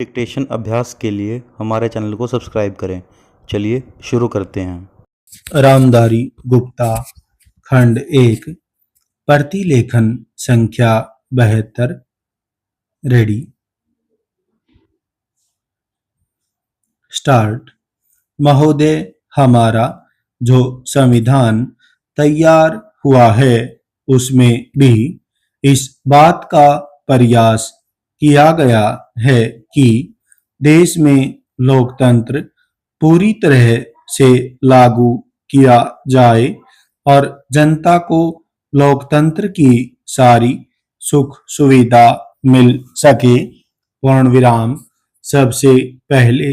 Dictation अभ्यास के लिए हमारे चैनल को सब्सक्राइब करें। चलिए शुरू करते हैं। रामधारी गुप्ता खंड 1 प्रतिलेखन संख्या 72 रेडी स्टार्ट। महोदय, हमारा जो संविधान तैयार हुआ है उसमें भी इस बात का प्रयास किया गया है कि देश में लोकतंत्र पूरी तरह से लागू किया जाए और जनता को लोकतंत्र की सारी सुख सुविधा मिल सके। पूर्ण विराम। सबसे पहले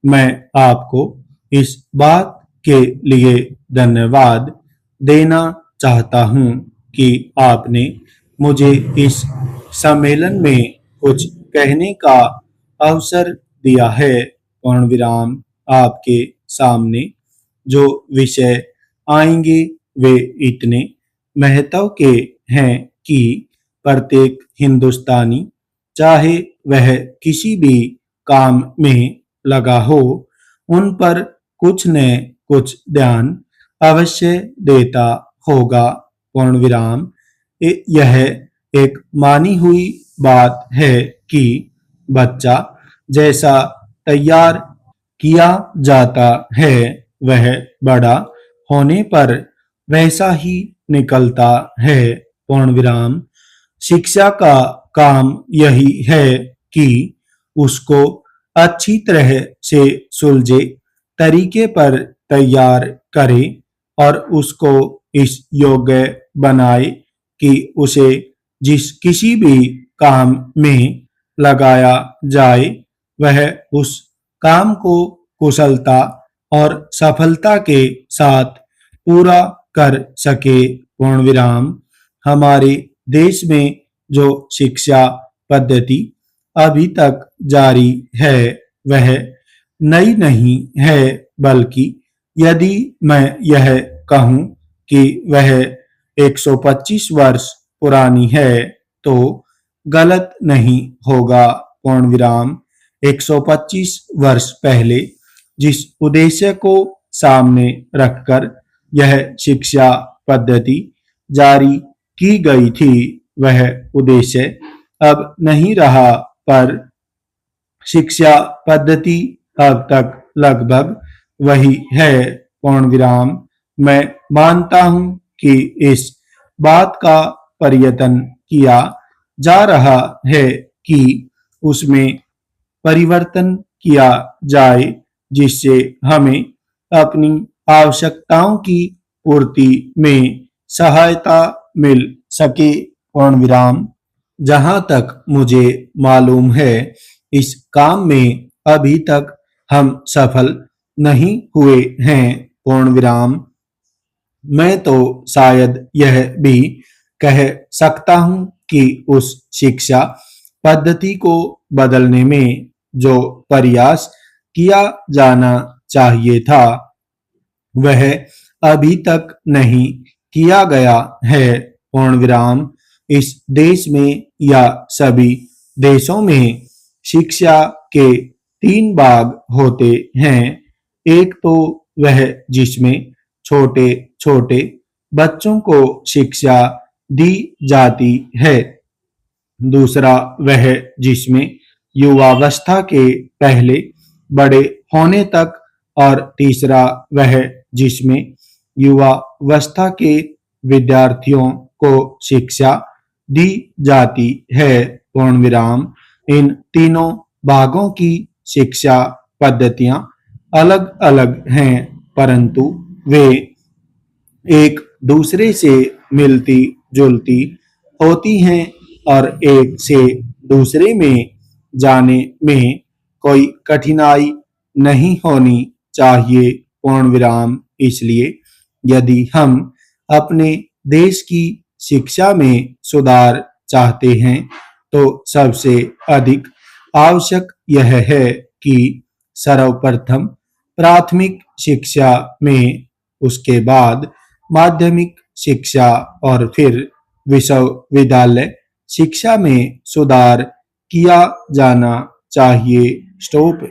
मैं आपको इस बात के लिए धन्यवाद देना चाहता हूं कि आपने मुझे इस सम्मेलन में कुछ कहने का अवसर दिया है। पूर्ण विराम। आपके सामने जो विषय आएंगे वे इतने महत्व के हैं कि प्रत्येक हिंदुस्तानी, चाहे वह किसी भी काम में लगा हो, उन पर कुछ न कुछ ध्यान अवश्य देता होगा। पूर्ण विराम। यह एक मानी हुई बात है कि बच्चा जैसा तैयार किया जाता है वह बड़ा होने पर वैसा ही निकलता है। पूर्ण विराम। शिक्षा का काम यही है कि उसको अच्छी तरह से सुलझे तरीके पर तैयार करे और उसको इस योग्य बनाए कि उसे जिस किसी भी काम में लगाया जाए वह उस काम को कुशलता और सफलता के साथ पूरा कर सके। पूर्ण विराम। हमारे देश में जो शिक्षा पद्धति अभी तक जारी है वह नई नहीं है, बल्कि यदि मैं यह कहूं कि वह 125 वर्ष पुरानी है तो गलत नहीं होगा। पूर्ण विराम। 125 वर्ष पहले जिस उद्देश्य को सामने रखकर यह शिक्षा पद्धति जारी की गई थी वह उद्देश्य अब नहीं रहा, पर शिक्षा पद्धति अब तक लगभग वही है। पूर्ण विराम। मैं मानता हूं कि इस बात का प्रयत्न किया जा रहा है कि उसमें परिवर्तन किया जाए जिससे हमें अपनी आवश्यकताओं की पूर्ति में सहायता मिल सके। पूर्ण विराम। जहां तक मुझे मालूम है इस काम में अभी तक हम सफल नहीं हुए हैं। पूर्ण विराम। मैं तो शायद यह भी कह सकता हूं कि उस शिक्षा पद्धति को बदलने में जो प्रयास किया जाना चाहिए था वह अभी तक नहीं किया गया है। पूर्ण विराम। इस देश में या सभी देशों में शिक्षा के 3 भाग होते हैं। एक तो वह जिसमें छोटे छोटे बच्चों को शिक्षा दी जाती है, दूसरा वह जिसमें युवावस्था के पहले बड़े होने तक, और तीसरा वह जिसमें युवावस्था के विद्यार्थियों को शिक्षा दी जाती है। पूर्ण विराम। इन तीनों भागों की शिक्षा पद्धतियां अलग अलग हैं, परंतु वे एक दूसरे से मिलती जुलती होती हैं और एक से दूसरे में जाने में कोई कठिनाई नहीं होनी चाहिए। पूर्ण विराम। इसलिए यदि हम अपने देश की शिक्षा में सुधार चाहते हैं तो सबसे अधिक आवश्यक यह है कि सर्वप्रथम प्राथमिक शिक्षा में, उसके बाद माध्यमिक शिक्षा और फिर विश्वविद्यालय शिक्षा में सुधार किया जाना चाहिए। स्टॉप।